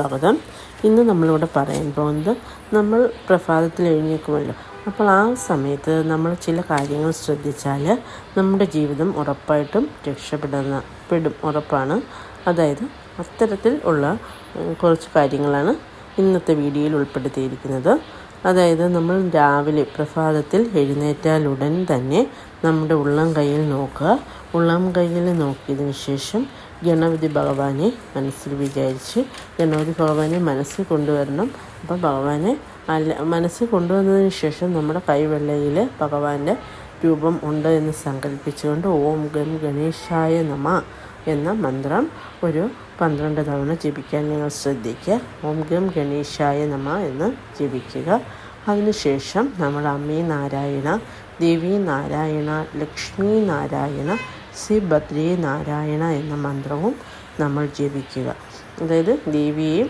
സ്വാഗതം. ഇന്ന് നമ്മളിവിടെ പറയാൻ പോകുന്നത് നമ്മൾ പ്രഭാതത്തിൽ എഴുന്നേൽക്കുമല്ലോ. അപ്പോൾ ആ സമയത്ത് നമ്മൾ ചില കാര്യങ്ങൾ ശ്രദ്ധിച്ചാൽ നമ്മുടെ ജീവിതം ഉറപ്പായിട്ടും ഉറപ്പാണ്. അതായത് അത്തരത്തിൽ ഉള്ള കുറച്ച് കാര്യങ്ങളാണ് ഇന്നത്തെ വീഡിയോയിൽ ഉൾപ്പെടുത്തിയിരിക്കുന്നത്. അതായത് നമ്മൾ രാവിലെ പ്രഭാതത്തിൽ എഴുന്നേറ്റാലുടൻ തന്നെ നമ്മുടെ ഉള്ളം കയ്യിൽ നോക്കുക. ഉള്ളം കയ്യിൽ നോക്കിയതിന് ശേഷം ഗണപതി ഭഗവാനെ മനസ്സിൽ വിചാരിച്ച് ഗണപതി ഭഗവാനെ മനസ്സിൽ കൊണ്ടുവരണം. അപ്പോൾ ഭഗവാനെ മനസ്സിൽ കൊണ്ടുവന്നതിന് ശേഷം നമ്മുടെ കൈവെള്ളയിൽ ഭഗവാന്റെ രൂപം ഉണ്ട് എന്ന് സങ്കല്പിച്ചുകൊണ്ട് ഓം ഗം ഗണേശായ നമ എന്ന മന്ത്രം ഒരു 12 തവണ ജപിക്കാൻ നിങ്ങൾ ശ്രദ്ധിക്കുക. ഓം ഗം ഗണേശായ നമ എന്ന് ജപിക്കുക. അതിനുശേഷം നമ്മൾ അമ്മേ നാരായണ, ദേവി നാരായണ, ലക്ഷ്മി നാരായണ, ശ്രീഭദ്രേ നാരായണ എന്ന മന്ത്രവും നമ്മൾ ജപിക്കുക. അതായത് ദേവിയെയും